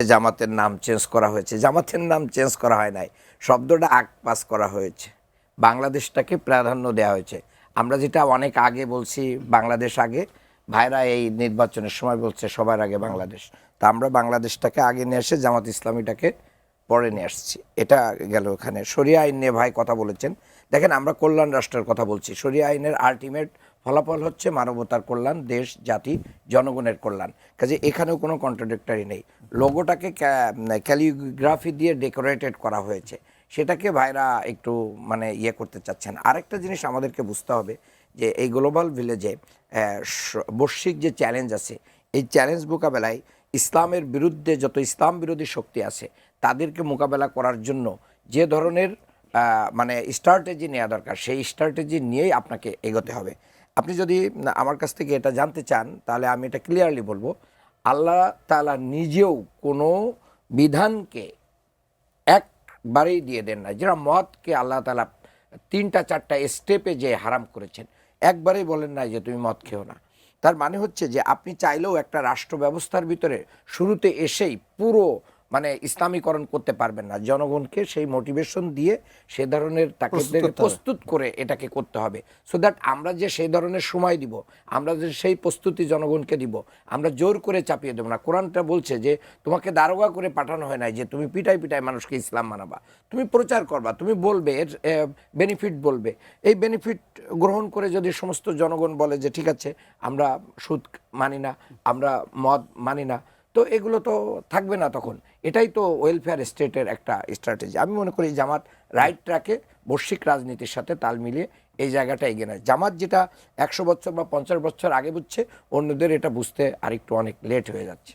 জামাতের নাম চেঞ্জ করা হয়েছে। জামাতের নাম চেঞ্জ করা হয় নাই, শব্দটা পাস করা হয়েছে, বাংলাদেশটাকে প্রাধান্য দেওয়া হয়েছে। আমরা যেটা অনেক আগে বলছি বাংলাদেশ আগে, ভাইরা এই নির্বাচনের সময় বলছে সবার আগে বাংলাদেশ, তা আমরা বাংলাদেশটাকে আগে নিয়ে এসে জামাত ইসলামীটাকে পরে নিয়ে আসছি। এটা গেল ওখানে। শরিয়া আইন নিয়ে ভাই কথা বলেছেন। দেখেন, আমরা কল্যাণ রাষ্ট্রের কথা বলছি। শরিয়া আইনের আলটিমেট ফলাফল হচ্ছে মানবতার কল্যাণ, দেশ, জাতি, জনগণের কল্যাণ। কাজে এখানেও কোনো কন্ট্রাডিক্টরি নেই। লোগোটাকে ক্যালিগ্রাফি দিয়ে ডেকোরেটেড করা হয়েছে, সেটাকে ভাইরা একটু মানে ইয়ে করতে চাচ্ছেন। আরেকটা জিনিস আমাদেরকে বুঝতে হবে যে এই গ্লোবাল ভিলেজে বৈশ্বিক যে চ্যালেঞ্জ আছে, এই চ্যালেঞ্জ মোকাবেলায় ইসলামের বিরুদ্ধে যত ইসলাম বিরোধী শক্তি আছে তাদেরকে মোকাবেলা করার জন্য যে ধরনের মানে স্ট্র্যাটেজি নেওয়া দরকার, সেই স্ট্র্যাটেজি নিয়েই আপনাকে এগোতে হবে। আপনি যদি আমার কাছ থেকে এটা জানতে চান তাহলে আমি এটা ক্লিয়ারলি বলবো, আল্লাহ তাআলা নিজেও কোনো বিধানকে একবারেই দিয়ে দেন না। যেটা মদকে আল্লাহ তাআলা 3-4টা স্টেপে যে হারাম করেছেন, একবারেই বলেন না যে তুমি মদ খেও না। তার মানে হচ্ছে যে আপনি চাইলেও একটা রাষ্ট্র ব্যবস্থার ভিতরে শুরুতে এসেই পুরো মানে ইসলামীকরণ করতে পারবেন না। জনগণকে সেই মোটিভেশন দিয়ে সে ধরনের তাকে প্রস্তুত করে এটাকে করতে হবে, সো দ্যাট আমরা যে সেই ধরনের সময় দিব, আমরা যে সেই প্রস্তুতি জনগণকে দিব, আমরা জোর করে চাপিয়ে দেবো না। কোরআনটা বলছে যে তোমাকে দারোগা করে পাঠানো হয় নাই যে তুমি পিটাই পিটাই মানুষকে ইসলাম মানাবা, তুমি প্রচার করবা, তুমি বলবে, এর বেনিফিট বলবে। এই বেনিফিট গ্রহণ করে যদি সমস্ত জনগণ বলে যে ঠিক আছে আমরা সুদ মানি না, আমরা মদ মানি না, তো এগুলো তো থাকবে না তখন। এটাই তো ওয়েলফেয়ার স্টেটের একটা স্ট্র্যাটেজি। আমি মনে করি জামাত রাইট ট্র্যাকে বৈশ্বিক রাজনীতির সাথে তাল মিলিয়ে এই জায়গাটা এগিয়ে নেয়। জামাত যেটা 100 বছর বা 50 বছর আগে বুঝছে, অন্যদের এটা বুঝতে আরেকটু অনেক লেট হয়ে যাচ্ছে।